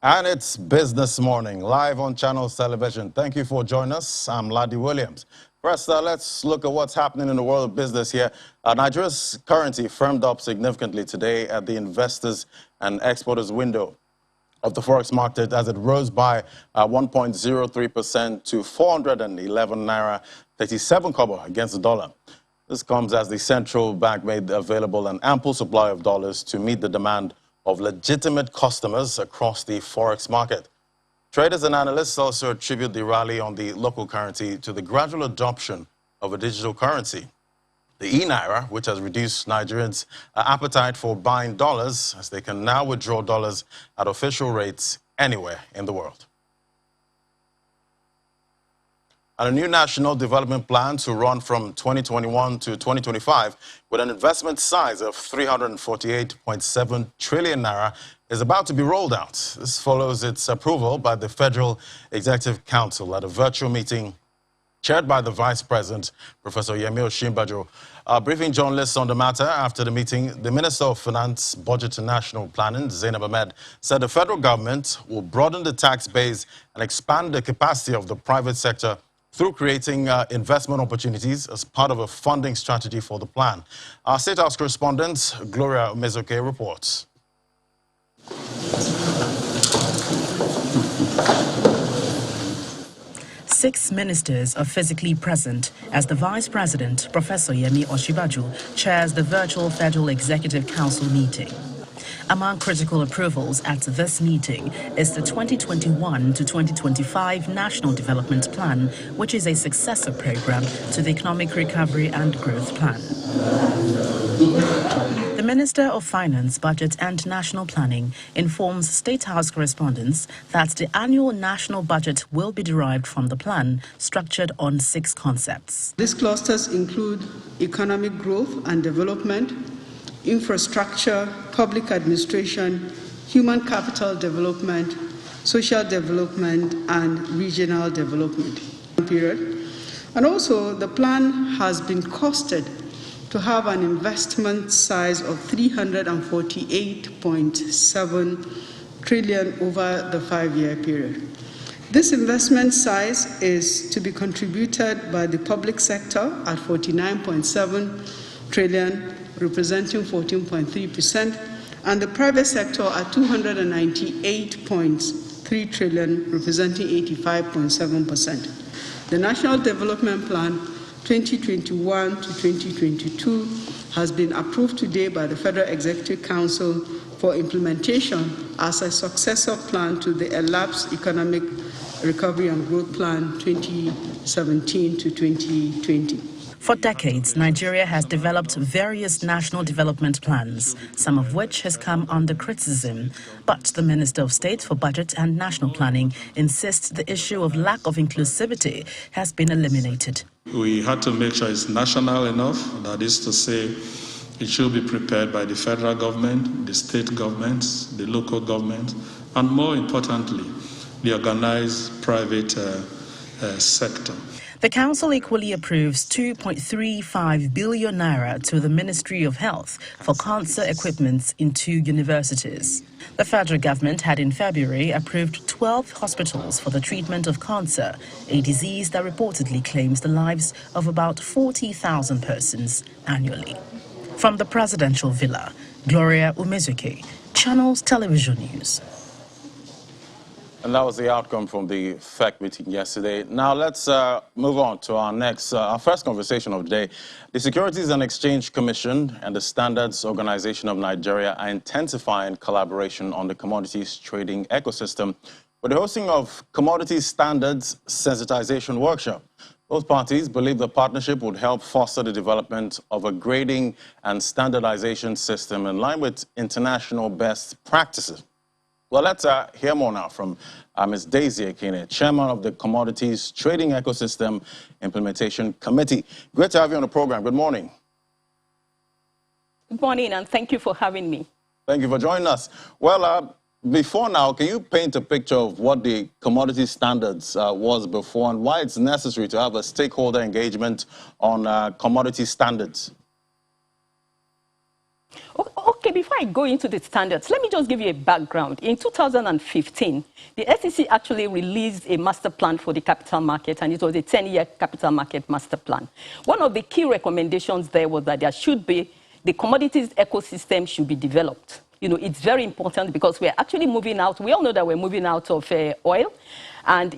And it's Business Morning, live on Channels Television. Thank you for joining us. I'm Ladi Williams. First, let's look at what's happening in the world of business here. Nigeria's currency firmed up significantly today at the investors and exporters window of the forex market as it rose by 1.03% to 411 naira 37 kobo against the dollar. This comes as the central bank made available an ample supply of dollars to meet the demand of legitimate customers across the forex market. Traders and analysts also attribute the rally on the local currency to the gradual adoption of a digital currency. The e-naira, which has reduced Nigerians' appetite for buying dollars, as they can now withdraw dollars at official rates anywhere in the world. And a new national development plan to run from 2021 to 2025 with an investment size of 348.7 trillion naira is about to be rolled out. This follows its approval by the Federal Executive Council at a virtual meeting chaired by the Vice President, Professor Yemi Osinbajo. Briefing journalists on the matter after the meeting, the Minister of Finance, Budget and National Planning, Zainab Ahmed, said the federal government will broaden the tax base and expand the capacity of the private sector through creating investment opportunities as part of a funding strategy for the plan. Our State House correspondent, Gloria Mezoke, reports. Six ministers are physically present as the Vice President, Professor Yemi Osinbajo, chairs the virtual Federal Executive Council meeting. Among critical approvals at this meeting is the 2021 to 2025 National Development Plan, which is a successor program to the Economic Recovery and Growth Plan. The Minister of Finance, Budget and National Planning informs State House correspondents that the annual national budget will be derived from the plan, structured on 6 concepts. These clusters include economic growth and development, infrastructure, public administration, human capital development, social development, and regional development. And also, the plan has been costed to have an investment size of 348.7 trillion over the 5-year period. This investment size is to be contributed by the public sector at 49.7 trillion, representing 14.3%, and the private sector at 298.3 trillion, representing 85.7%. The National Development Plan 2021 to 2022 has been approved today by the Federal Executive Council for implementation as a successor plan to the elapsed Economic Recovery and Growth Plan 2017 to 2020. For decades, Nigeria has developed various national development plans, some of which has come under criticism. But the Minister of State for Budget and National Planning insists the issue of lack of inclusivity has been eliminated. We had to make sure it's national enough, that is to say, it should be prepared by the federal government, the state governments, the local government, and more importantly, the organized private sector. The Council equally approves 2.35 billion naira to the Ministry of Health for cancer equipment in 2 universities. The federal government had in February approved 12 hospitals for the treatment of cancer, a disease that reportedly claims the lives of about 40,000 persons annually. From the presidential villa, Gloria Mezoke, Channels Television News. And that was the outcome from the FEC meeting yesterday. Now let's move on to our first conversation of the day. The Securities and Exchange Commission and the Standards Organization of Nigeria are intensifying collaboration on the commodities trading ecosystem with the hosting of Commodities Standards Sensitization Workshop. Both parties believe the partnership would help foster the development of a grading and standardization system in line with international best practices. Well, let's hear more now from Ms. Daisy Ekene, Chairman of the Commodities Trading Ecosystem Implementation Committee. Great to have you on the program. Good morning. Good morning, and thank you for having me. Thank you for joining us. Well, before now, can you paint a picture of what the commodity standards was before and why it's necessary to have a stakeholder engagement on commodity standards? Okay, before I go into the standards, let me just give you a background. In 2015, the SEC actually released a master plan for the capital market, and it was a 10-year capital market master plan. One of the key recommendations there was that there should be, the commodities ecosystem should be developed. You know, it's very important because we're actually moving out. We all know that we're moving out of oil, and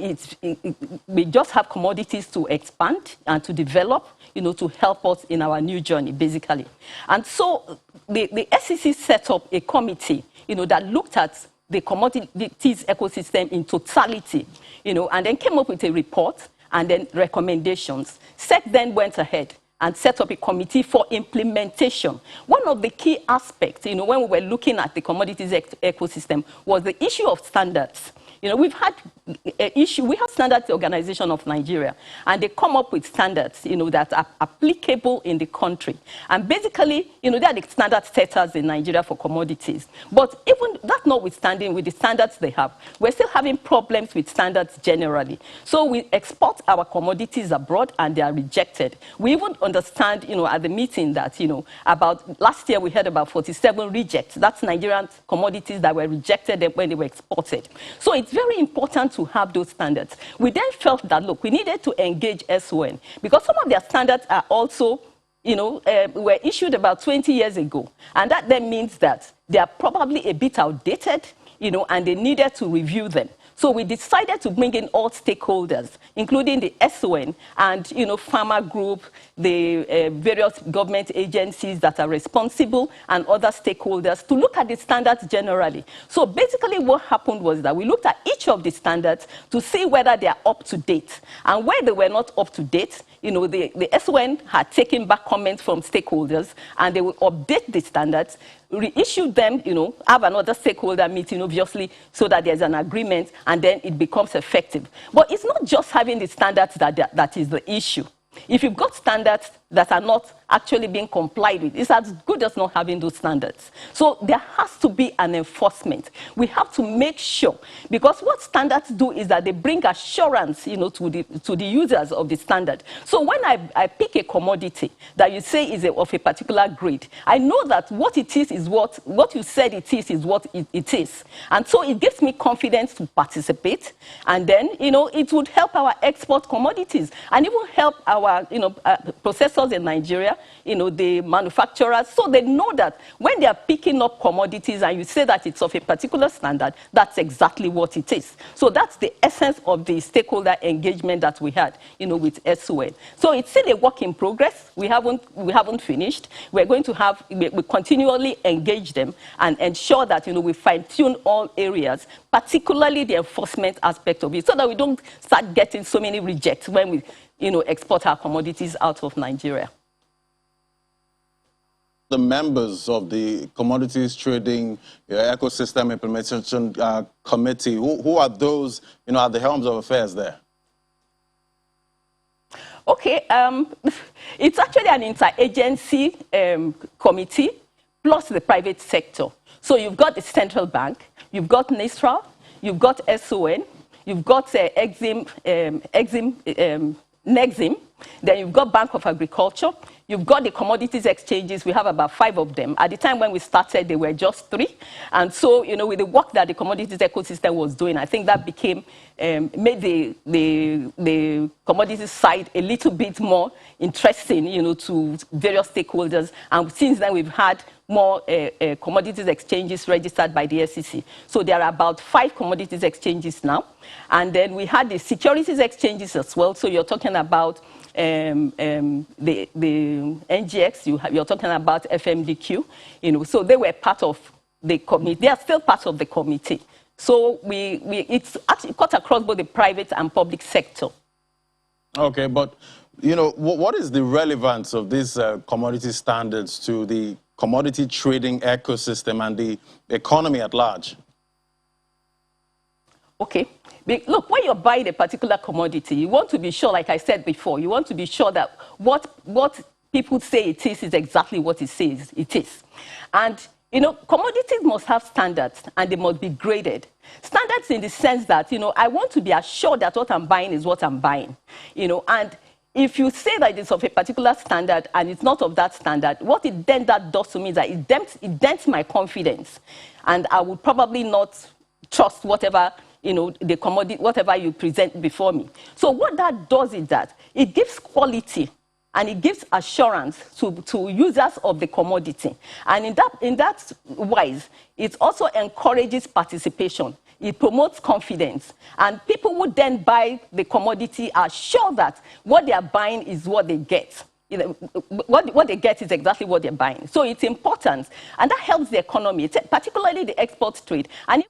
we just have commodities to expand and to develop, you know, to help us in our new journey, basically. And so the SEC set up a committee, you know, that looked at the commodities ecosystem in totality, you know, and then came up with a report and then recommendations. SEC then went ahead and set up a committee for implementation. One of the key aspects, you know, when we were looking at the commodities ecosystem was the issue of standards. You know, we've had an issue. We have Standards Organization of Nigeria, and they come up with standards, you know, that are applicable in the country. And basically, you know, they are the standard setters in Nigeria for commodities. But even that notwithstanding, with the standards they have, we're still having problems with standards generally. So we export our commodities abroad, and they are rejected. We even understand, you know, at the meeting that, you know, about last year we heard about 47 rejects. That's Nigerian commodities that were rejected when they were exported. So it's very important to have those standards. We then felt that, look, we needed to engage SON because some of their standards are also, you know, were issued about 20 years ago. And that then means that they are probably a bit outdated, you know, and they needed to review them. So we decided to bring in all stakeholders, including the SON and, you know, farmer group, the various government agencies that are responsible, and other stakeholders to look at the standards generally. So basically what happened was that we looked at each of the standards to see whether they are up to date. And where they were not up to date, you know, the SON had taken back comments from stakeholders, and they will update the standards, reissue them, you know, have another stakeholder meeting, obviously, so that there's an agreement, and then it becomes effective. But it's not just having the standards that is the issue. If you've got standards that are not actually being complied with, it's as good as not having those standards. So there has to be an enforcement. We have to make sure, because what standards do is that they bring assurance, you know, to the users of the standard. So when I pick a commodity that you say is of a particular grade, I know that what it is what you said it is what it is. And so it gives me confidence to participate, and then, you know, it would help our export commodities and even help our, you know, processors in Nigeria, you know, the manufacturers, so they know that when they are picking up commodities and you say that it's of a particular standard, that's exactly what it is. So that's the essence of the stakeholder engagement that we had, you know, with SON. So it's still a work in progress. We haven't finished. We're going to have, we continually engage them and ensure that, you know, we fine-tune all areas, particularly the enforcement aspect of it, so that we don't start getting so many rejects when we, you know, export our commodities out of Nigeria. The members of the Commodities Trading Ecosystem Implementation Committee, who are those, you know, at the helms of affairs there? Okay, it's actually an interagency committee plus the private sector. So you've got the central bank, you've got NISRA, you've got SON, you've got Nexim, then you've got Bank of Agriculture, you've got the commodities exchanges. We have about 5 of them. At the time when we started, there were just 3. And so, you know, with the work that the commodities ecosystem was doing, I think that became, made the commodities side a little bit more interesting, you know, to various stakeholders. And since then, we've had more commodities exchanges registered by the SEC. So there are about 5 commodities exchanges now. And then we had the securities exchanges as well. So you're talking about the NGX, you're talking about FMDQ, you know, so they were part of the committee. They are still part of the committee. So it's actually cut across both the private and public sector. Okay, but, you know, what is the relevance of these commodity standards to the commodity trading ecosystem and the economy at large? Okay. Look, when you're buying a particular commodity, you want to be sure, like I said before, you want to be sure that what people say it is exactly what it says it is. And, you know, commodities must have standards, and they must be graded. Standards in the sense that, you know, I want to be assured that what I'm buying is what I'm buying, you know, and if you say that it's of a particular standard and it's not of that standard, what it then that does to me is that it dents my confidence, and I would probably not trust whatever, the commodity, whatever you present before me. So what that does is that it gives quality and it gives assurance to users of the commodity. And in that wise, it also encourages participation. It promotes confidence. And people who then buy the commodity are sure that what they are buying is what they get. What they get is exactly what they're buying. So it's important. And that helps the economy, particularly the export trade. And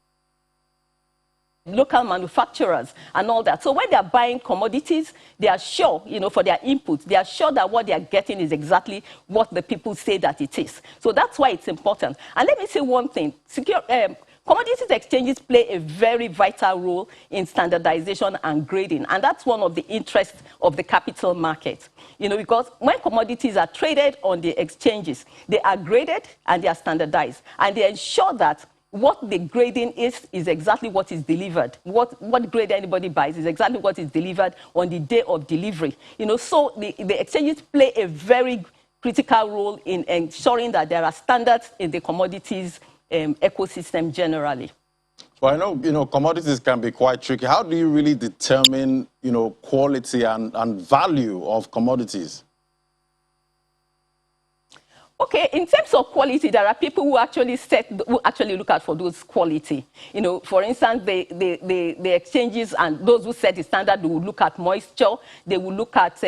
local manufacturers and all that. So when they are buying commodities, they are sure, for their inputs, they are sure that what they are getting is exactly what the people say that it is. So that's why it's important. And let me say one thing. Commodities exchanges play a very vital role in standardization and grading, and that's one of the interests of the capital market. Because when commodities are traded on the exchanges, they are graded and they are standardized, and they ensure that what the grading is exactly what is delivered. What grade anybody buys is exactly what is delivered on the day of delivery. So the exchanges play a very critical role in ensuring that there are standards in the commodities ecosystem generally. Well, I know, commodities can be quite tricky. How do you really determine, quality and value of commodities? Okay, in terms of quality, there are people who actually look out for those quality. For instance, the exchanges and those who set the standard, they will look at moisture, they will look at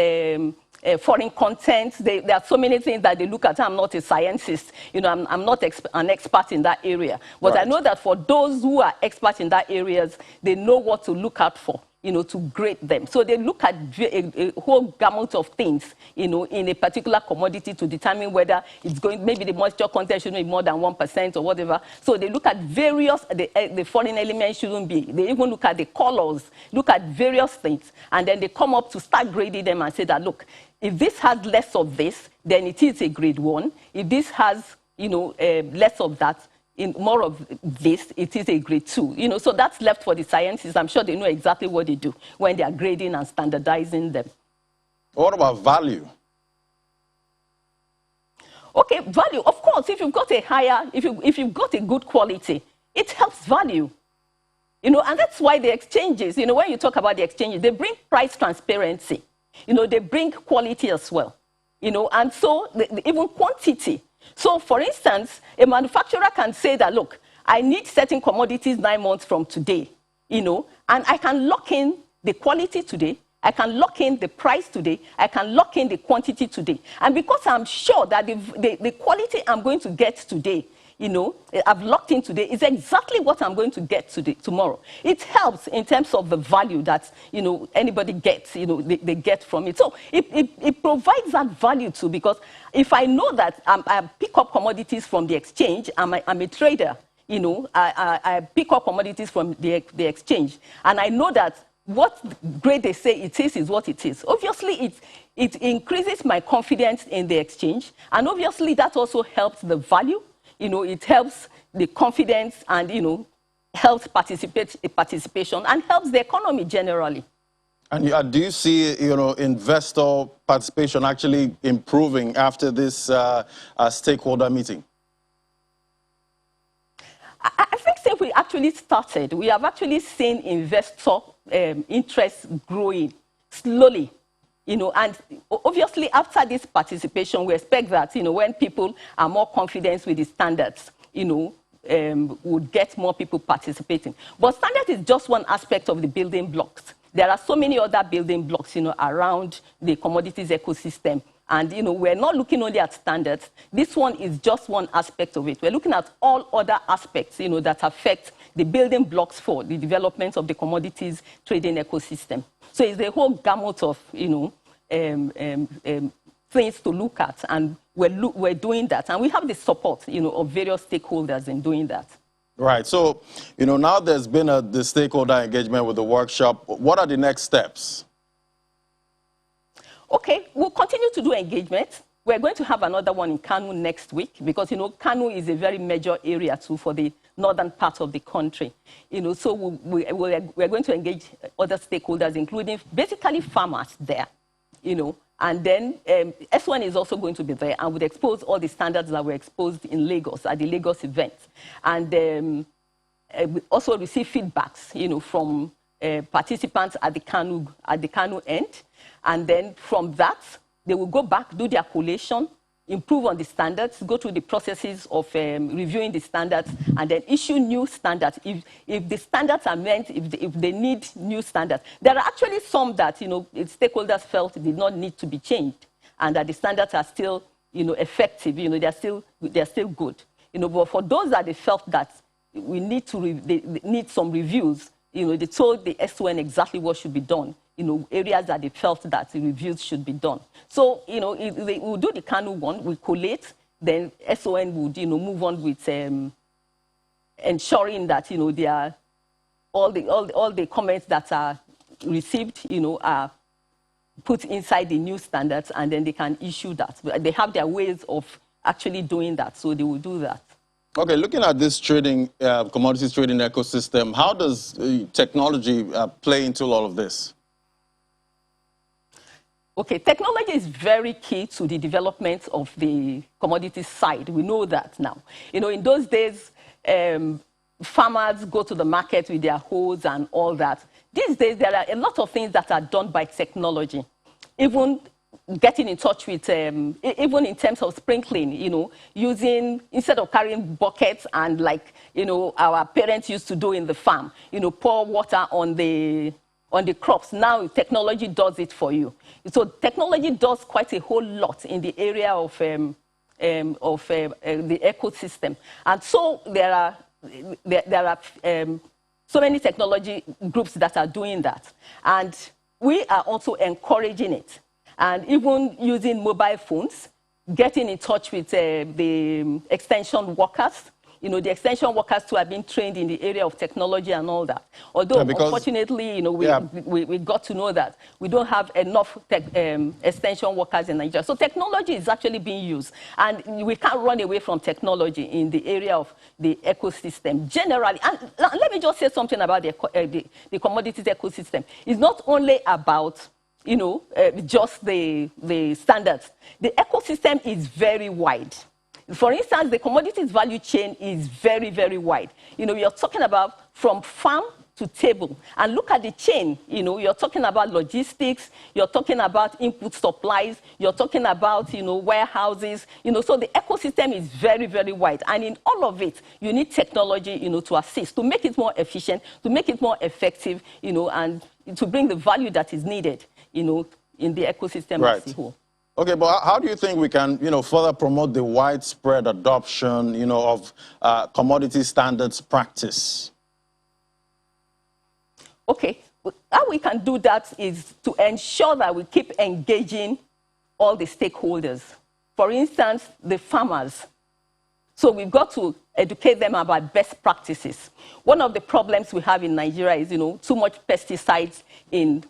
foreign content. There are so many things that they look at. I'm not a scientist. I'm not an expert in that area. But right. I know that for those who are experts in that areas, they know what to look out for, to grade them. So they look at a whole gamut of things, in a particular commodity to determine whether it's going, maybe the moisture content shouldn't be more than 1% or whatever. So they look at various, the foreign elements shouldn't be. They even look at the colors, look at various things, and then they come up to start grading them and say that, look, if this has less of this, then it is a grade 1. If this has, less of that, more of this, it is a grade 2. So that's left for the scientists. I'm sure they know exactly what they do when they are grading and standardizing them. What about value? Okay, value. Of course, if you've got a higher, if you've got a good quality, it helps value. And that's why the exchanges, when you talk about the exchanges, they bring price transparency. They bring quality as well. And so even quantity. So, for instance, a manufacturer can say that, look, I need certain commodities 9 months from today, and I can lock in the quality today, I can lock in the price today, I can lock in the quantity today. And because I'm sure that the quality I'm going to get today, I've locked in today, is exactly what I'm going to get tomorrow. It helps in terms of the value that, anybody gets, they get from it. So it provides that value too, because if I know that I pick up commodities from the exchange, I'm a trader, I pick up commodities from the exchange, and I know that what grade they say it is what it is. Obviously, it increases my confidence in the exchange, and obviously that also helps the value. It helps the confidence and, helps participation and helps the economy generally. And do you see, investor participation actually improving after this stakeholder meeting? I think since we actually started, we have actually seen investor interest growing slowly. And obviously after this participation, we expect that, when people are more confident with the standards, would get more people participating. But standard is just one aspect of the building blocks. There are so many other building blocks, around the commodities ecosystem. And, we're not looking only at standards. This one is just one aspect of it. We're looking at all other aspects, that affect the building blocks for the development of the commodities trading ecosystem. So it's a whole gamut of, things to look at, and we're doing that. And we have the support, of various stakeholders in doing that. Right. So, now there's been the stakeholder engagement with the workshop. What are the next steps? Okay, we'll continue to do engagement. We're going to have another one in Kano next week because, Kano is a very major area too for the northern part of the country. So we're going to engage other stakeholders, including basically farmers there. and then S1 is also going to be there and would expose all the standards that were exposed in Lagos at the Lagos event. And we also receive feedbacks, from participants at the Kanu end. And then from that, they will go back, do their collation, improve on the standards, go through the processes of reviewing the standards, and then issue new standards. If the standards are meant, if they need new standards. There are actually some that, stakeholders felt did not need to be changed, and that the standards are still, effective, they're still good. But for those that they felt that we need they need some reviews, they told the S1 exactly what should be done. Areas that they felt that the reviews should be done. So, they will do the Kanu one, we collate, then SON would, move on with ensuring that, they are, all the comments that are received, are put inside the new standards, and then they can issue that. But they have their ways of actually doing that, so they will do that. Okay, looking at this trading, commodities trading ecosystem, how does technology play into all of this? Okay, technology is very key to the development of the commodities side. We know that now. In those days, farmers go to the market with their hoes and all that. These days, there are a lot of things that are done by technology. Even getting in touch with, even in terms of sprinkling, using, instead of carrying buckets and like, our parents used to do in the farm, pour water on the crops. Now technology does it for you. So technology does quite a whole lot in the area of the ecosystem. And so there are so many technology groups that are doing that. And we are also encouraging it. And even using mobile phones, getting in touch with the extension workers. The extension workers too have been trained in the area of technology and all that. Although, unfortunately, we got to know that we don't have enough extension workers in Nigeria. So technology is actually being used. And we can't run away from technology in the area of the ecosystem generally. And let me just say something about the commodities ecosystem. It's not only about just the standards. The ecosystem is very wide. For instance, the commodities value chain is very, very wide. You're talking about from farm to table. And look at the chain. You're talking about logistics. You're talking about input supplies. You're talking about, warehouses. So the ecosystem is very, very wide. And in all of it, you need technology, to assist, to make it more efficient, to make it more effective, and to bring the value that is needed, in the ecosystem as a whole. Okay, but how do you think we can, further promote the widespread adoption, of commodity standards practice? Okay, how we can do that is to ensure that we keep engaging all the stakeholders. For instance, the farmers. So we've got to educate them about best practices. One of the problems we have in Nigeria is, too much pesticides in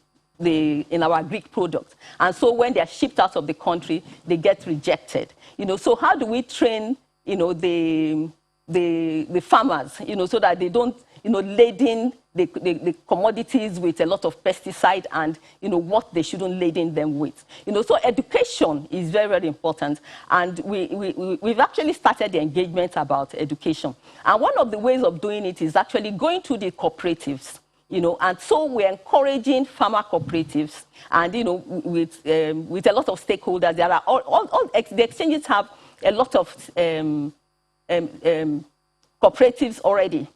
our Greek products. And so when they're shipped out of the country, they get rejected. So how do we train, the farmers, so that they don't, laden the commodities with a lot of pesticide and, what they shouldn't laden them with. So education is very, very important. And we've actually started the engagement about education. And one of the ways of doing it is actually going to the cooperatives. And so we're encouraging farmer cooperatives, and with a lot of stakeholders. There are the exchanges have a lot of cooperatives already,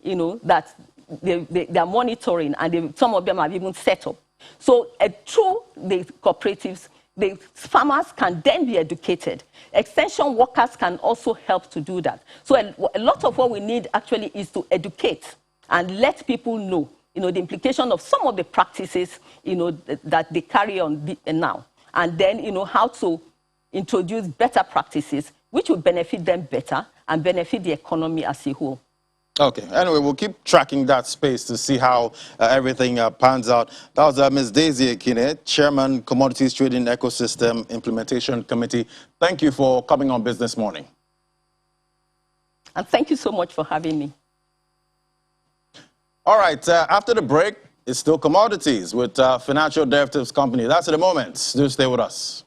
that they are monitoring, and some of them have even set up. So through the cooperatives, the farmers can then be educated. Extension workers can also help to do that. So a lot of what we need actually is to educate and let people know, the implication of some of the practices, that they carry on now. And then, how to introduce better practices, which will benefit them better and benefit the economy as a whole. Okay. Anyway, we'll keep tracking that space to see how everything pans out. That was Ms. Daisy Ekine, Chairman, Commodities Trading Ecosystem Implementation Committee. Thank you for coming on Business Morning. And thank you so much for having me. All right, after the break, It's still commodities with financial derivatives company. That's at the moment. Do stay with us.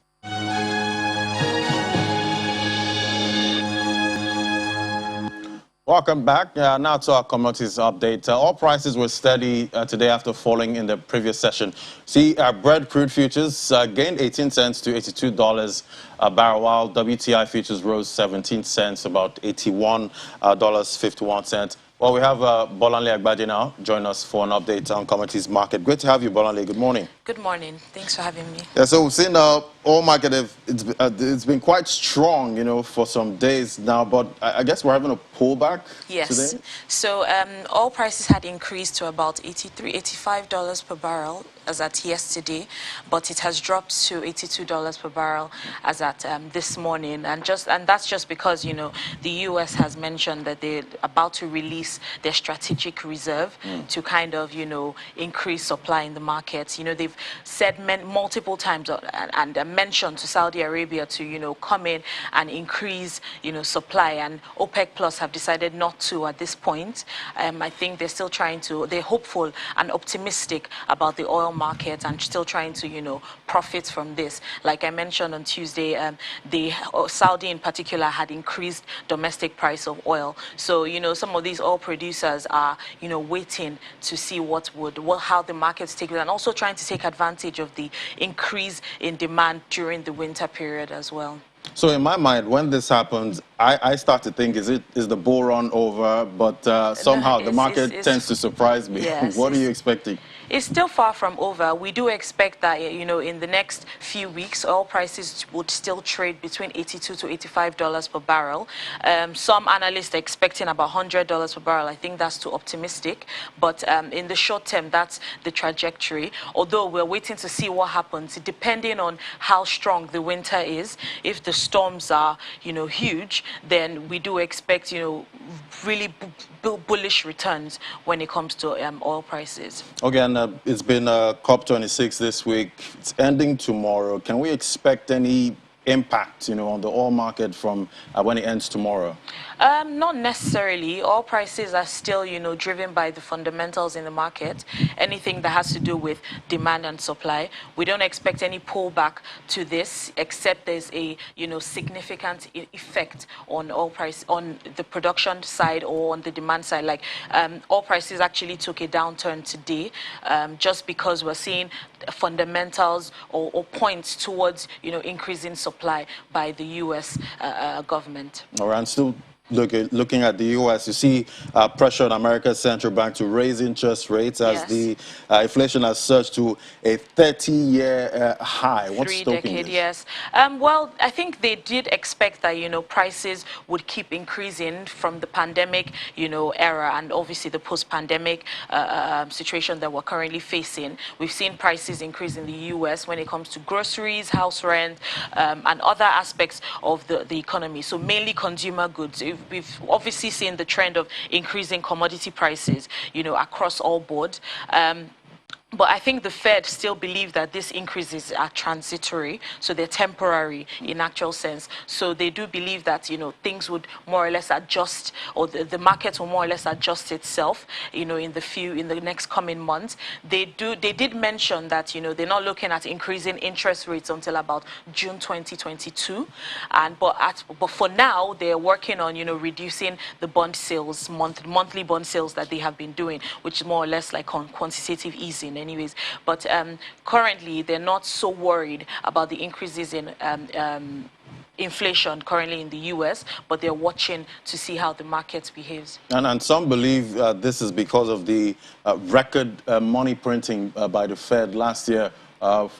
Welcome back. Now to our commodities update. All prices were steady today after falling in the previous session. See, Brent crude futures gained 18 cents to $82 a barrel, while WTI futures rose 17 cents, about $81.51. Well, we have Bolanle Agbaje now join us for an update on commodities market. Great to have you, Bolanle. Good morning. Good morning. Thanks for having me. Yeah, so we've seen the oil market, it's been quite strong, for some days now, but I guess we're having a pullback today? So oil prices had increased to about $85 per barrel as at yesterday, but it has dropped to $82 per barrel as at this morning, and that's just because the U.S. has mentioned that they're about to release their strategic reserve to kind of increase supply in the markets. They've said multiple times and mentioned to Saudi Arabia to come in and increase supply, and OPEC Plus have decided not to at this point. I think they're still they're hopeful and optimistic about the oil market and still trying to profit from this. Like I mentioned on Tuesday, the Saudi in particular had increased domestic price of oil. So some of these oil producers are waiting to see how the markets take it, and also trying to take advantage of the increase in demand during the winter period as well. So in my mind, when this happens, I start to think, is the bull run over? But somehow the market tends to surprise me. Yes, what are you expecting? It's still far from over. We do expect that, in the next few weeks, oil prices would still trade between $82 to $85 per barrel. Some analysts are expecting about $100 per barrel. I think that's too optimistic. But in the short term, that's the trajectory. Although we're waiting to see what happens, depending on how strong the winter is. If the storms are, huge, then we do expect, really bullish returns when it comes to oil prices. Okay, and it's been COP26 this week. It's ending tomorrow. Can we expect any impact, on the oil market from when it ends tomorrow? Not necessarily. Oil prices are still, driven by the fundamentals in the market. Anything that has to do with demand and supply. We don't expect any pullback to this, except there's a, significant effect on oil price on the production side or on the demand side. Like oil prices actually took a downturn today, just because we're seeing fundamentals or points towards, increasing supply by the U.S. Government. All right, and still looking at the U.S., you see pressure on America's central bank to raise interest rates as the inflation has surged to a 30-year high. What's stoking this? Yes. Well, I think they did expect that, prices would keep increasing from the pandemic, era, and obviously the post-pandemic situation that we're currently facing. We've seen prices increase in the U.S. when it comes to groceries, house rent, and other aspects of the economy. So mainly consumer goods. We've obviously seen the trend of increasing commodity prices, across all board. But I think the Fed still believe that these increases are transitory, so they're temporary in actual sense. So they do believe that, things would more or less adjust, or the market will more or less adjust itself, in the next coming months. They did mention that, they're not looking at increasing interest rates until about June 2022. But for now, they're working on, reducing the bond sales, monthly bond sales that they have been doing, which is more or less like quantitative easing anyways. But currently, they're not so worried about the increases in inflation currently in the U.S., but they're watching to see how the market behaves. And some believe this is because of the record money printing by the Fed last year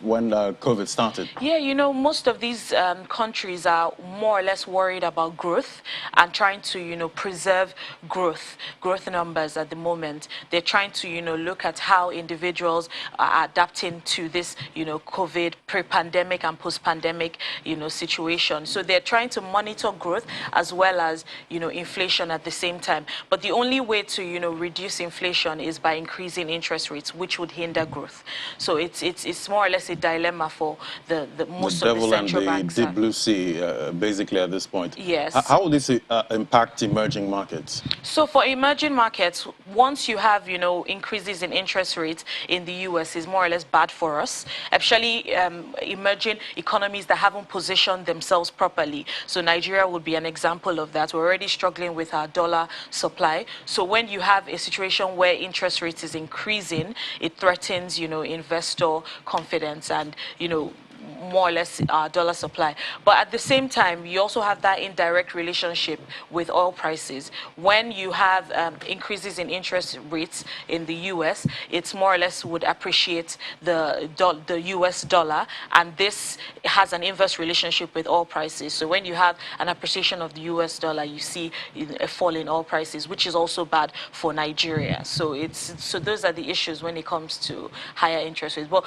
when COVID started. Yeah, most of these countries are more or less worried about growth and trying to, preserve growth numbers at the moment. They're trying to, look at how individuals are adapting to this, COVID pre-pandemic and post-pandemic, situation. So they're trying to monitor growth as well as, inflation at the same time. But the only way to, reduce inflation is by increasing interest rates, which would hinder growth. So it's it's more or less a dilemma for the most of the central banks. The devil and the deep blue sea, basically, at this point. Yes. How will this impact emerging markets? So for emerging markets, once you have, increases in interest rates in the U.S. is more or less bad for us, especially emerging economies that haven't positioned themselves properly. So Nigeria would be an example of that. We're already struggling with our dollar supply. So when you have a situation where interest rates is increasing, it threatens, investor confidence and, more or less our dollar supply. But at the same time, you also have that indirect relationship with oil prices. When you have increases in interest rates in the U.S., it's more or less would appreciate the U.S. dollar, and this has an inverse relationship with oil prices. So when you have an appreciation of the U.S. dollar, you see a fall in oil prices, which is also bad for Nigeria. So those are the issues when it comes to higher interest rates. But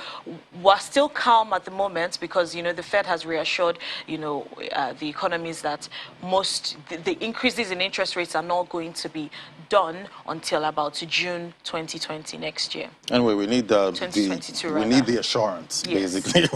we're still calm at the moment, because the Fed has reassured the economies that the increases in interest rates are not going to be done until about June 2020 next year. Anyway, we need the assurance, yes. Basically.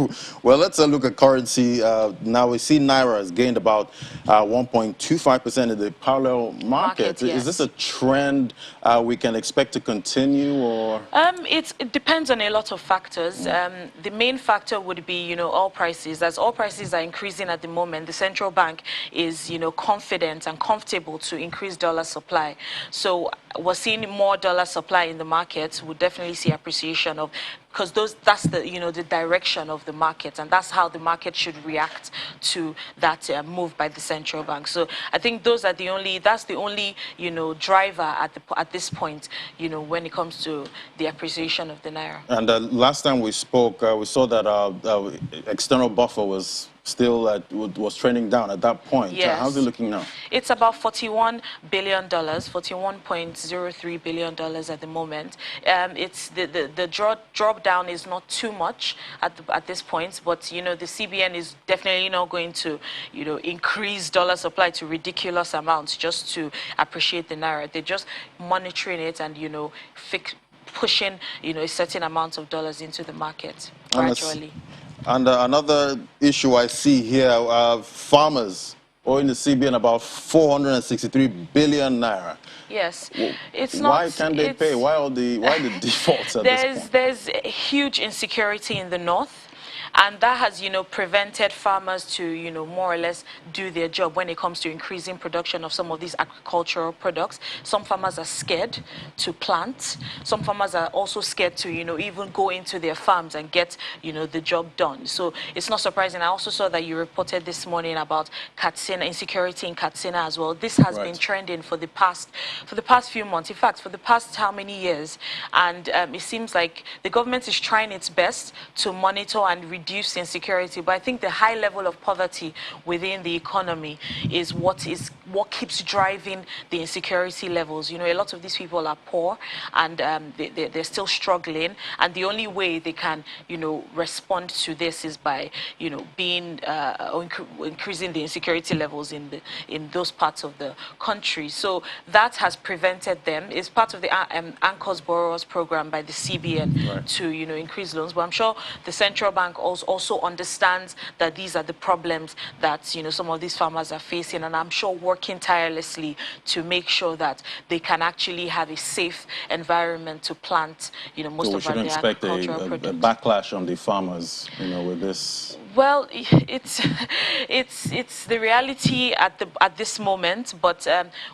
Well, let's look at currency. Now we see Naira has gained about 1.25% in the parallel market. Yes. Is this a trend we can expect to continue, or? It depends on a lot of factors. The main factor would be oil prices. As oil prices are increasing at the moment, the central bank is confident and comfortable to increase dollar supply. So we're seeing more dollar supply in the market. We'll definitely see appreciation of, because that's the the direction of the market, and that's how the market should react to that move by the central bank. So I think that's the only driver at this point when it comes to the appreciation of the naira. And last time we spoke, we saw that our external buffer was still was trending down at that point. Yes. How's it looking now? It's about $41 billion, $41.03 billion at the moment. It's the drop down is not too much at this point, but the CBN is definitely not going to increase dollar supply to ridiculous amounts just to appreciate the naira. They're just monitoring it and pushing a certain amount of dollars into the market gradually. And another issue I see here, farmers owing the CBN about 463 billion naira. Yes, Why can't they pay? Why the defaults at this point? There's a huge insecurity in the north. And that has, prevented farmers to, more or less do their job when it comes to increasing production of some of these agricultural products. Some farmers are scared to plant. Some farmers are also scared to, even go into their farms and get, the job done. So it's not surprising. I also saw that you reported this morning about Katsina, insecurity in Katsina as well. This has been trending for the past few months. In fact, for the past how many years? And it seems like the government is trying its best to monitor and reduce insecurity, but I think the high level of poverty within the economy is what keeps driving the insecurity levels. A lot of these people are poor, and they're still struggling, and the only way they can respond to this is by being increasing the insecurity levels in those parts of the country. So that has prevented them. It's part of the Anchors Borrowers Program by the CBN to increase loans, but I'm sure the central bank also understands that these are the problems that some of these farmers are facing, and I'm sure working tirelessly to make sure that they can actually have a safe environment to plant most of their agricultural products. A backlash on the farmers with this. Well, it's the reality at this moment, but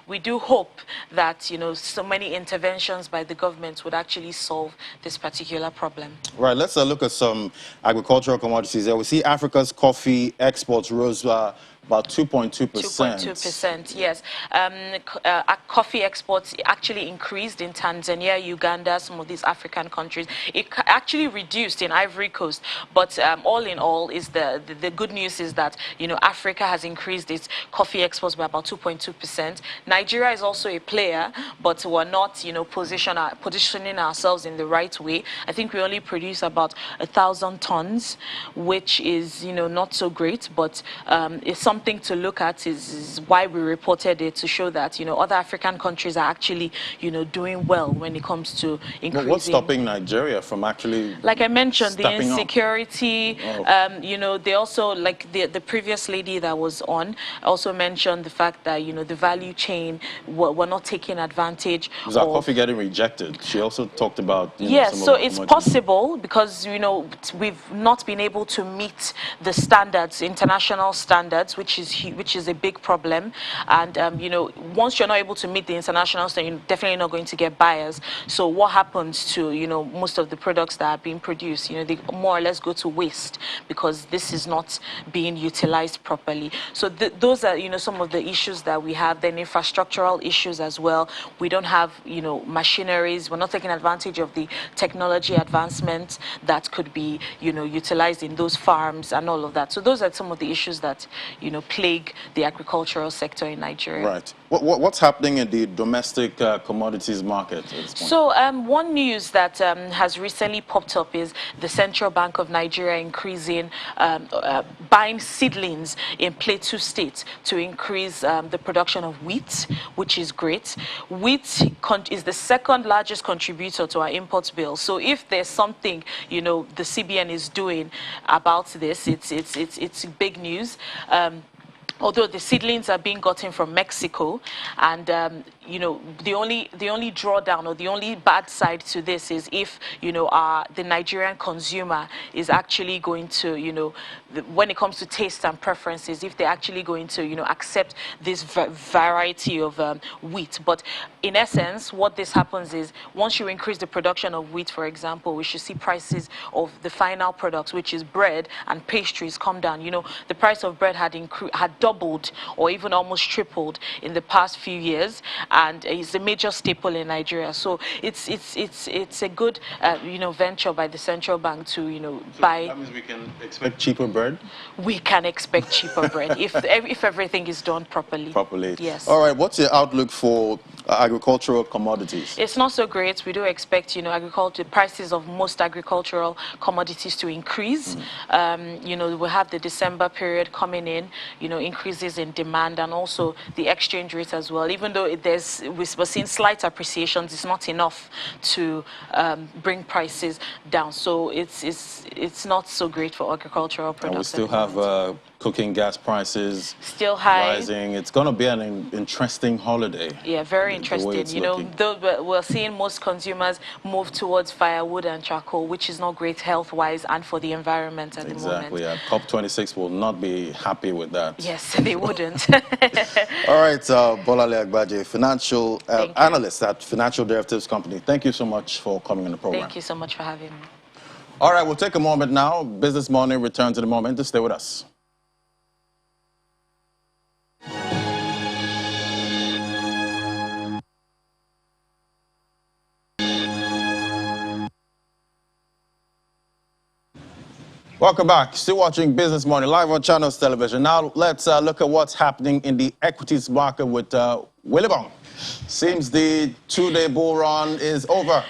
we do hope that so many interventions by the government would actually solve this particular problem. Right. Let's look at some agricultural commodities. There we see Africa's coffee exports rose about 2.2%. 2.2%, yes. Coffee exports actually increased in Tanzania, Uganda, some of these African countries. It actually reduced in Ivory Coast, but all in all, is the good news is that Africa has increased its coffee exports by about 2.2%. Nigeria is also a player, but we're not positioning ourselves in the right way. I think we only produce about 1,000 tons, which is not so great, but it's something something to look at is why we reported it, to show that, other African countries are actually, doing well when it comes to increasing. What's stopping Nigeria from actually, like I mentioned, the stepping up? insecurity, they also, like the previous lady that was on, also mentioned the fact that, the value chain, we're not taking advantage Is our of. coffee getting rejected? She also talked about, Yes, some so of the it's commodities. possible because, we've not been able to meet the standards, international standards, which is a big problem. And, once you're not able to meet the international standards, you're definitely not going to get buyers. So what happens to, most of the products that are being produced? They more or less go to waste because this is not being utilized properly. So those are, some of the issues that we have. Then infrastructural issues as well. We don't have, machineries. We're not taking advantage of the technology advancements that could be, utilized in those farms and all of that. So those are some of the issues that, plague the agricultural sector in Nigeria. Right. What's happening in the domestic commodities market at this point? So one news that has recently popped up is the Central Bank of Nigeria increasing, buying seedlings in Plateau State to increase the production of wheat, which is great. Wheat is the second largest contributor to our import bill. So if there's something, the CBN is doing about this, it's big news. Although the seedlings are being gotten from Mexico, and the only drawdown or the only bad side to this is if the Nigerian consumer is actually going to when it comes to taste and preferences, if they're actually going to accept this variety of wheat. But in essence, what this happens is once you increase the production of wheat, for example, we should see prices of the final products, which is bread and pastries, come down. The price of bread had doubled or even almost tripled in the past few years, and it's a major staple in Nigeria. So it's a good venture by the central bank to buy. That means we can expect cheaper bread? We can expect cheaper bread if everything is done properly. Yes. All right. What's your outlook for agricultural commodities? It's not so great. We do expect agriculture prices of most agricultural commodities to increase. We have the December period coming in. Increases in demand and also the exchange rate as well. Even though we're seeing slight appreciations, it's not enough to bring prices down. So it's not so great for agricultural products. And we still have cooking gas prices still high, rising. It's going to be an interesting holiday. Yeah, very interesting. Though we're seeing most consumers move towards firewood and charcoal, which is not great health-wise and for the environment at the moment. Exactly. COP26 will not be happy with that. Yes, they wouldn't. All right, Bolale Agbaje, financial analyst at Financial Derivatives Company. Thank you so much for coming on the program. Thank you so much for having me. All right, we'll take a moment now. Business Morning returns in a moment. To stay with us. Welcome back. Still watching Business Morning live on Channels Television. Now let's look at what's happening in the equities market with Willie Bong. Seems the two-day bull run is over.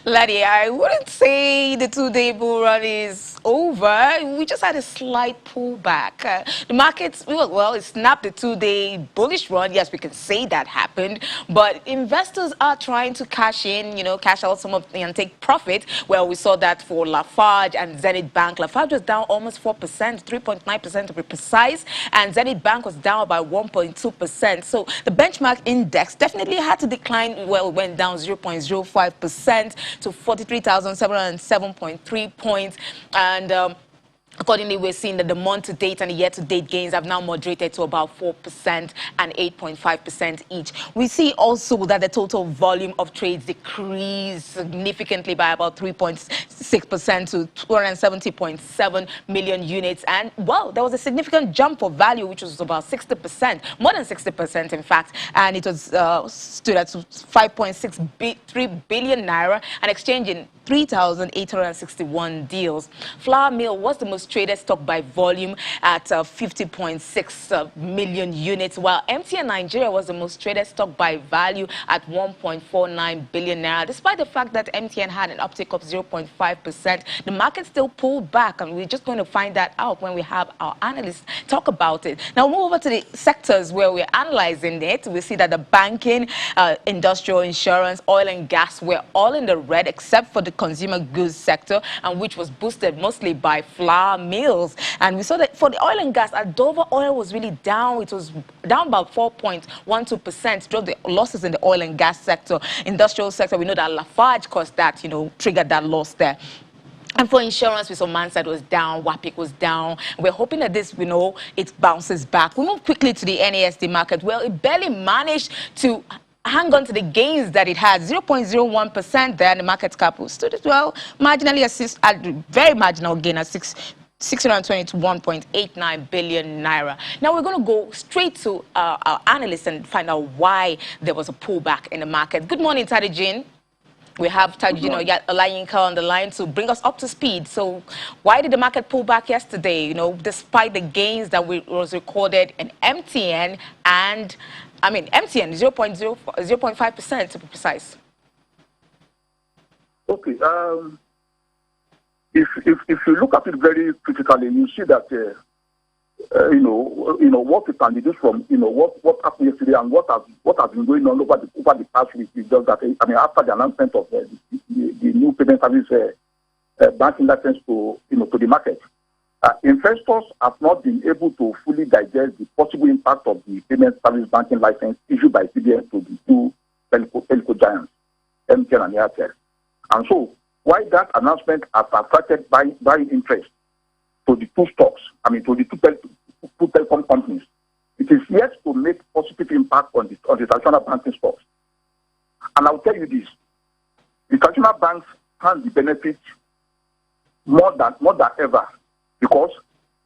Laddie, I wouldn't say the two-day bull run is over. We just had a slight pullback. The markets, well, it snapped the two-day bullish run. Yes, we can say that happened. But investors are trying to cash in, cash out some of and take profit. Well, we saw that for Lafarge and Zenith Bank. Lafarge was down almost 4%, 3.9% to be precise. And Zenith Bank was down by 1.2%. So the benchmark index definitely had to decline. Well, it went down 0.05%. To 43,707.3 points. And accordingly, we're seeing that the month-to-date and the year-to-date gains have now moderated to about 4% and 8.5% each. We see also that the total volume of trades decreased significantly by about 3.6% to 270.7 million units. And, well, there was a significant jump of value, which was about 60%, more than 60%, in fact. And it was stood at 5.63 billion naira, and exchanging 3,861 deals. Flour mill was the most traded stock by volume at 50.6 million units, while MTN Nigeria was the most traded stock by value at 1.49 billion naira. Despite the fact that MTN had an uptick of 0.5%, the market still pulled back, and we're just going to find that out when we have our analysts talk about it. Now, move over to the sectors where we're analyzing it. We see that the banking, industrial, insurance, oil and gas were all in the red except for the consumer goods sector, and which was boosted mostly by flour mills. And we saw that for the oil and gas, Adova oil was really down. It was down about 4.12%, drove the losses in the oil and gas sector. Industrial sector, we know that Lafarge caused that, triggered that loss there. And for insurance, we saw Mansard was down, Wapik was down. We're hoping that this, it bounces back. We move quickly to the NASD market. Well, it barely managed to hang on to the gains that it had, 0.01% there. And the market cap stood as well, marginally at very marginal gain at 620 to 1.89 billion naira. Now we're going to go straight to our analysts and find out why there was a pullback in the market. Good morning, Tadijin. We have Tajino Olayinka on the line to bring us up to speed. So why did the market pull back yesterday, despite the gains that was recorded in MTN and, MTN 0.5% to be precise? Okay. If you look at it very critically, you see that, what we can deduce from, what happened yesterday and what has been going on over the past week is just that, after the announcement of the new payment service banking license to the market, investors have not been able to fully digest the possible impact of the payment service banking license issued by CBN to the two telco giants, MTN and Airtel. And so, why that announcement has attracted buying interest to the two stocks, to the two telecom companies, it is yet to make positive impact on the traditional banking stocks. And I'll tell you this, the traditional banks stand the benefit more than ever, because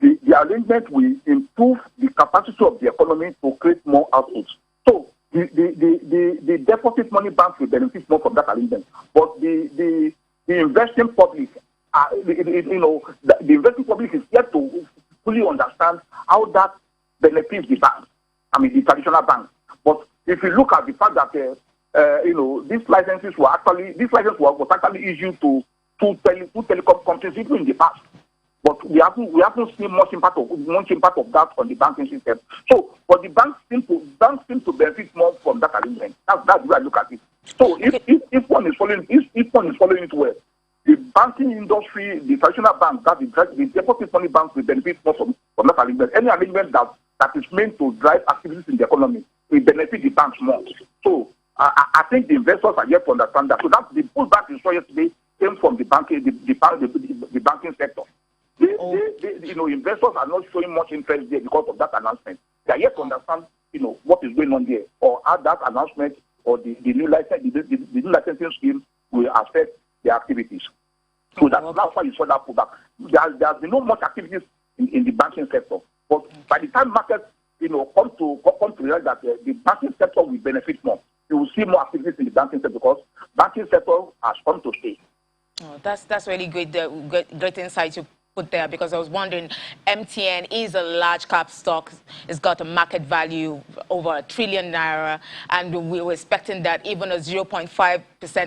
the arrangement will improve the capacity of the economy to create more outputs. So the deposit money banks will benefit more from that arrangement, but the investing public, the investing public is yet to fully understand how that benefits the banks, the traditional banks. But if you look at the fact that these licenses was actually issued to two telecom companies even in the past, but we haven't seen much impact of that on the banking system. So, but the banks seem to benefit more from that arrangement. That's the way I look at it. So, if one is following it well, the banking industry, the traditional banks, the deposit money banks will benefit more from that arrangement. Any arrangement that is meant to drive activities in the economy will benefit the banks more. So I think the investors are yet to understand that. So that's the pullback we saw yesterday came from the banking sector. Investors are not showing much interest there because of that announcement. They are yet to understand, what is going on there, or how that announcement or the new licensing scheme will affect their activities. So that's why you saw that pullback. There has been no much activities in the banking sector. But by the time markets, come to realize that the banking sector will benefit more, you will see more activities in the banking sector because banking sector has come to stay. Oh, that's really great. Great insight you put there, because I was wondering, MTN is a large cap stock. It's got a market value over R1 trillion, and we were expecting that even a 0.5%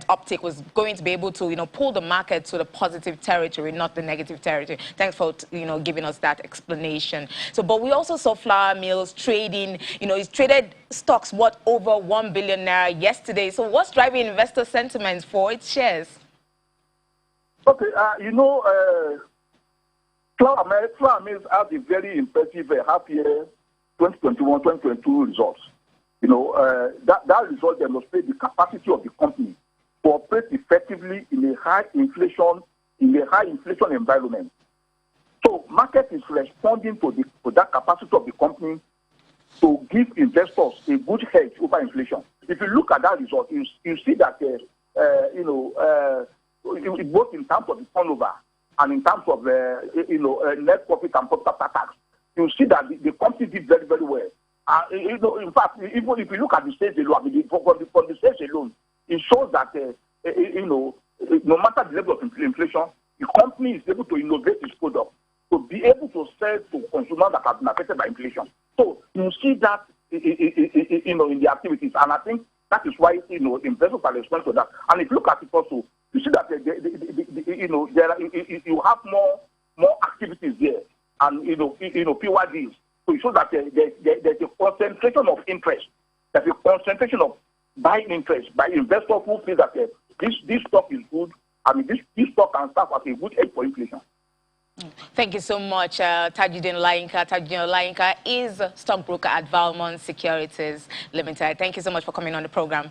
uptick was going to be able to, pull the market to the positive territory, not the negative territory. Thanks for, giving us that explanation. So, but we also saw flour mills trading, it's traded stocks worth over 1 billion naira yesterday. So what's driving investor sentiment for its shares? Okay, Flour mills have a very impressive half-year 2021-2022 results. That result demonstrates the capacity of the company to operate effectively in a high inflation environment. So, market is responding to that capacity of the company to give investors a good hedge over inflation. If you look at that result, you see that both in terms of the turnover and in terms of net profit and profit after tax, you see that the company did very, very well. In fact, even if you look at the sales alone, from the sales alone, it shows that no matter the level of inflation, the company is able to innovate its product to be able to sell to consumers that have been affected by inflation. So you see that in the activities, and I think that is why investors are responding to that. And if you look at it also, you see that you have more activities there, and PYDs. So it shows that there's a concentration of interest. There's a concentration of buying interest by investors who feel that this stock is good. I mean, this stock can serve as a good edge for inflation. Thank you so much, Tajuddin Olayinka. Tajuddin Olayinka is stockbroker at Valmont Securities Limited. Thank you so much for coming on the program.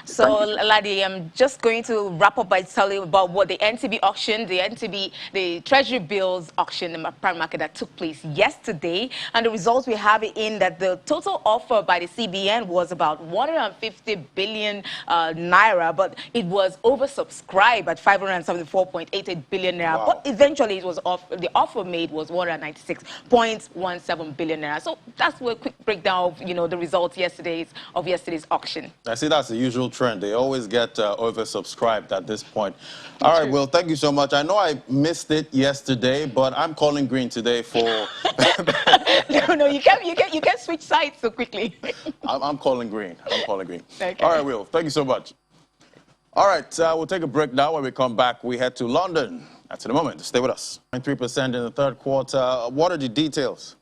So, Ladi, I'm just going to wrap up by telling you about what the NTB auction, the Treasury bills auction in the prime market that took place yesterday. And the results we have in that the total offer by the CBN was about 150 billion naira, but it was oversubscribed at 574.88 billion naira. Wow. But eventually, it was the offer made was 196.17 billion naira. So that's a quick breakdown of the results of yesterday's auction. I see that's the usual trend. They always get oversubscribed at this point. All right, Will, thank you so much. I know I missed it yesterday, but I'm calling green today for... No, you can't switch sides so quickly. I'm calling green. I'm calling green. Okay. All right, Will, thank you so much. All right, we'll take a break now. When we come back, we head to London. That's in a moment. Stay with us. 3% in the third quarter. What are the details?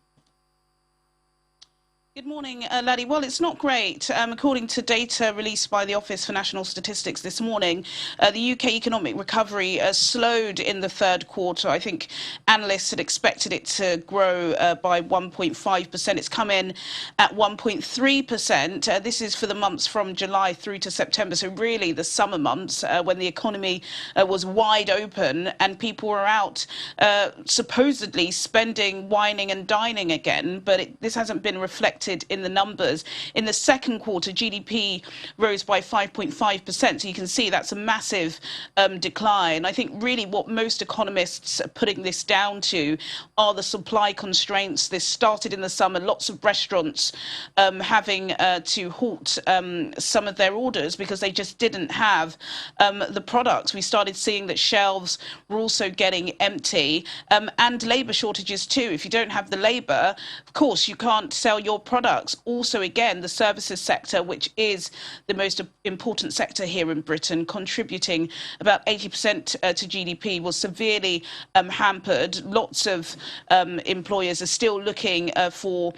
Good morning, Laddie. Well, it's not great. According to data released by the Office for National Statistics this morning, the UK economic recovery slowed in the third quarter. I think analysts had expected it to grow by 1.5%. It's come in at 1.3%. This is for the months from July through to September. So really the summer months when the economy was wide open and people were out supposedly spending, wining and dining again. But this hasn't been reflected in the numbers. In the second quarter, GDP rose by 5.5%. So you can see that's a massive decline. I think really what most economists are putting this down to are the supply constraints. This started in the summer, lots of restaurants having to halt some of their orders because they just didn't have the products. We started seeing that shelves were also getting empty and labour shortages too. If you don't have the labour, of course, you can't sell your products. Also, again, the services sector, which is the most important sector here in Britain, contributing about 80% to GDP, was severely hampered. Lots of employers are still looking for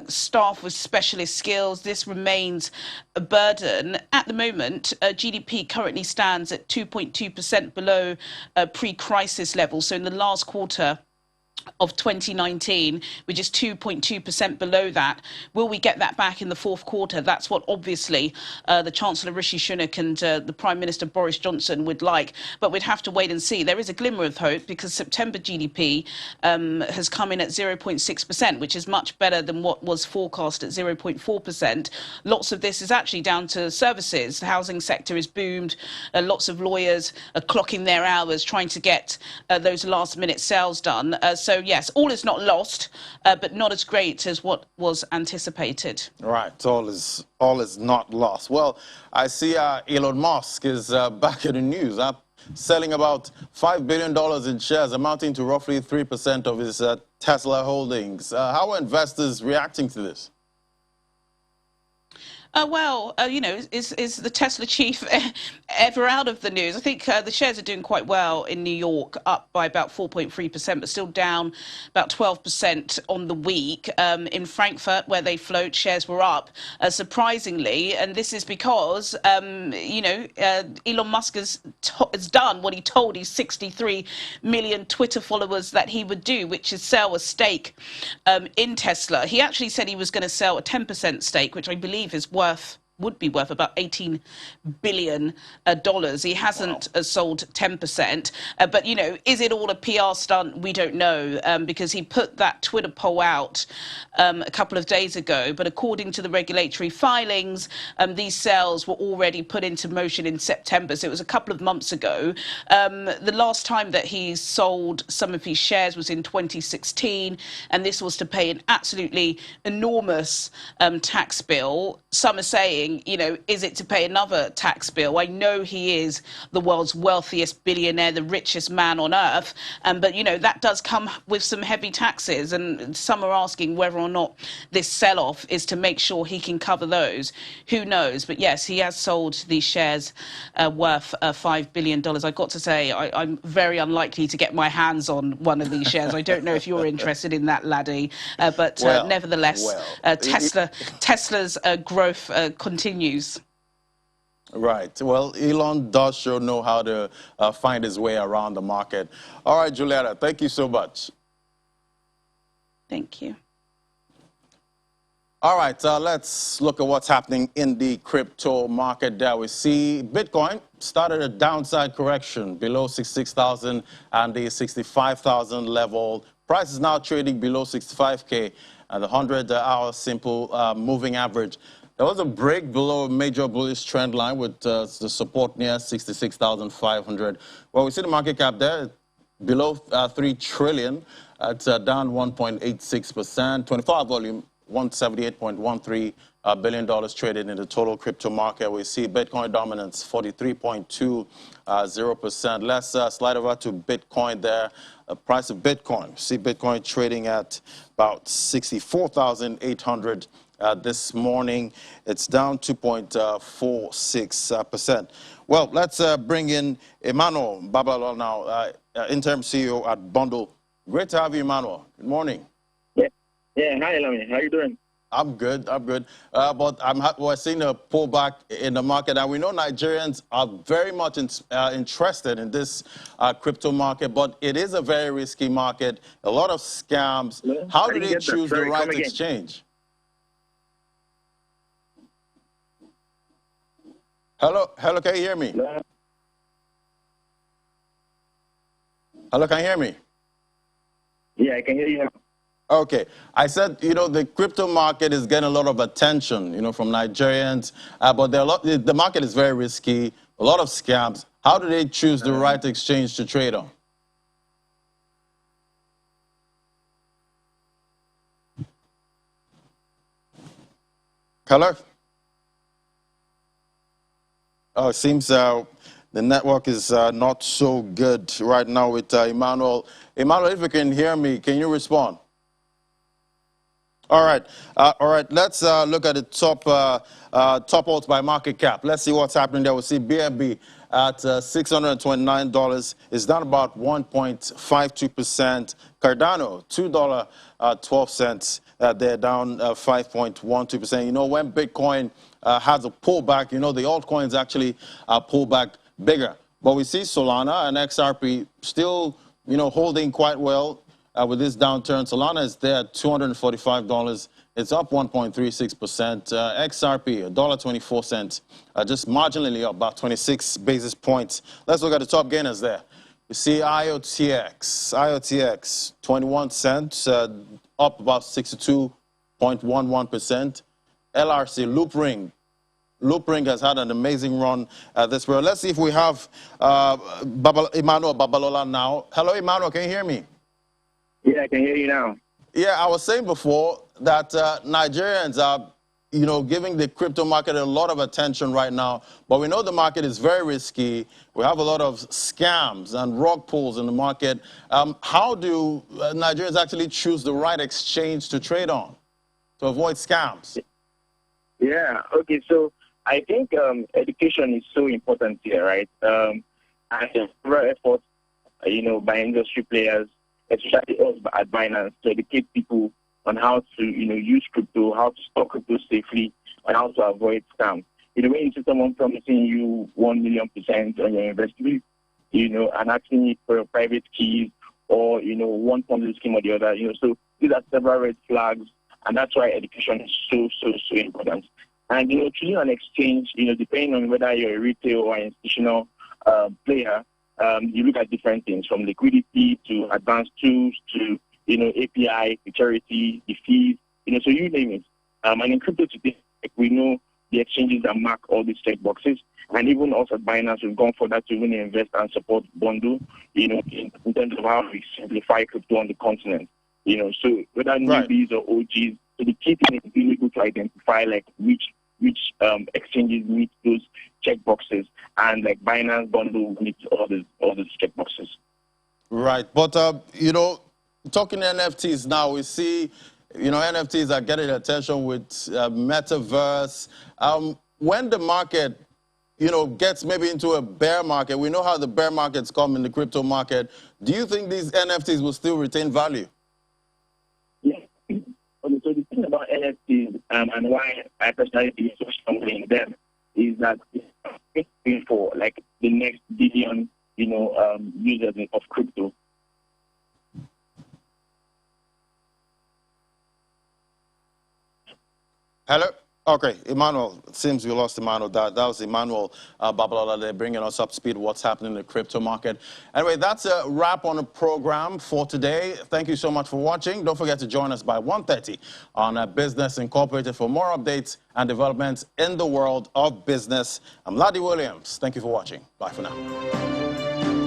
staff with specialist skills. This remains a burden. At the moment, GDP currently stands at 2.2% below pre-crisis levels. So in the last quarter of 2019, which is 2.2% below that. Will we get that back in the fourth quarter? That's what obviously the Chancellor Rishi Sunak and the Prime Minister Boris Johnson would like, but we'd have to wait and see. There is a glimmer of hope because September GDP has come in at 0.6%, which is much better than what was forecast at 0.4%. Lots of this is actually down to services. The housing sector is boomed. Lots of lawyers are clocking their hours trying to get those last-minute sales done. So yes, all is not lost, but not as great as what was anticipated. Right, all is not lost. Well, I see Elon Musk is back in the news, selling about $5 billion in shares, amounting to roughly 3% of his Tesla holdings. How are investors reacting to this? Is the Tesla chief ever out of the news? I think the shares are doing quite well in New York, up by about 4.3%, but still down about 12% on the week. In Frankfurt, where they float, shares were up, surprisingly. And this is because, Elon Musk has done what he told his 63 million Twitter followers that he would do, which is sell a stake in Tesla. He actually said he was going to sell a 10% stake, which I believe is would be worth about $18 billion. He hasn't sold 10%. But, is it all a PR stunt? We don't know, because he put that Twitter poll out a couple of days ago. But according to the regulatory filings, these sales were already put into motion in September. So it was a couple of months ago. The last time that he sold some of his shares was in 2016. And this was to pay an absolutely enormous tax bill. Some are saying asking, you know, is it to pay another tax bill? I know he is the world's wealthiest billionaire, the richest man on earth, but, you know, that does come with some heavy taxes, and some are asking whether or not this sell-off is to make sure he can cover those. Who knows? But yes, he has sold these shares worth $5 billion. I've got to say, I'm very unlikely to get my hands on one of these shares. I don't know if you're interested in that, Laddie, but nevertheless, Tesla's growth continues. Right. Well, Elon does sure know how to find his way around the market. All right, Julietta, thank you so much. Thank you. All right, let's look at what's happening in the crypto market there. We see Bitcoin started a downside correction below 66,000 and the 65,000 level. Price is now trading below 65K and the 100-hour simple moving average. There was a break below a major bullish trend line with the support near 66,500. Well, we see the market cap there below 3 trillion. It's down 1.86%. 24-hour volume, $178.13 billion traded in the total crypto market. We see Bitcoin dominance, 43.20%. Let's slide over to Bitcoin there. The price of Bitcoin. See Bitcoin trading at about 64,800 this morning. It's down 2.46%. Well, let's bring in Emmanuel Babalola now, interim CEO at Bundle. Great to have you, Emmanuel. Good morning. Yeah. Hi, Elon. How you doing? I'm good. But we're seeing a pullback in the market, and we know Nigerians are very much interested in this crypto market, but it is a very risky market, a lot of scams. No, How do they choose the right exchange? Hello, can you hear me? No. Hello, can you hear me? Yeah, I can hear you now. Okay. I said, the crypto market is getting a lot of attention, from Nigerians, but the market is very risky, a lot of scams. How do they choose the right exchange to trade on? Hello? Oh, it seems the network is not so good right now with Emmanuel. Emmanuel, if you can hear me, can you respond? All right. Let's look at the top alts by market cap. Let's see what's happening there. We'll see BNB at $629. It's down about 1.52%. Cardano, $2.12. They're down 5.12%. When Bitcoin has a pullback, the altcoins actually pull back bigger. But we see Solana and XRP still, holding quite well. With this downturn, Solana is there at $245. It's up 1.36%. XRP, $1.24, just marginally up, about 26 basis points. Let's look at the top gainers there. You see IOTX, 21 cents, up about 62.11%. LRC, Loopring has had an amazing run this year. Let's see if we have Emmanuel Babalola now. Hello, Emmanuel, can you hear me? Yeah, I can hear you now. Yeah, I was saying before that Nigerians are, giving the crypto market a lot of attention right now. But we know the market is very risky. We have a lot of scams and rug pulls in the market. How do Nigerians actually choose the right exchange to trade on to avoid scams? Yeah, okay, so I think education is so important here, right? And there's several efforts, by industry players, especially us at Binance, to educate people on how to, use crypto, how to store crypto safely, and how to avoid scams. When you see someone promising you 1,000,000% on your investment, and asking you for your private keys or, one Ponzi scheme or the other, so these are several red flags, and that's why education is so important. And, choosing an exchange, depending on whether you're a retail or institutional player, you look at different things from liquidity to advanced tools to, API, security, the fees, so you name it. And in crypto today, we know the exchanges that mark all these check boxes. And even us at Binance, we've gone for that to really invest and support Bundle, in terms of how we simplify crypto on the continent. So whether newbies or OGs, so the key thing is being able to identify which which exchanges meet those checkboxes, and like Binance Bundle meets all those checkboxes. Right, but talking NFTs now, we see NFTs are getting attention with metaverse. When the market gets maybe into a bear market, we know how the bear markets come in the crypto market. Do you think these NFTs will still retain value? Yeah. Okay, so the thing about NFTs and why I personally feel so strongly in them is that it's for like the next billion, users of crypto. Hello? Okay, Emmanuel, it seems we lost Emmanuel. That was Emmanuel Babalola there bringing us up to speed what's happening in the crypto market. Anyway, that's a wrap on the program for today. Thank you so much for watching. Don't forget to join us by 1:30 on Business Incorporated for more updates and developments in the world of business. I'm Ladi Williams. Thank you for watching. Bye for now.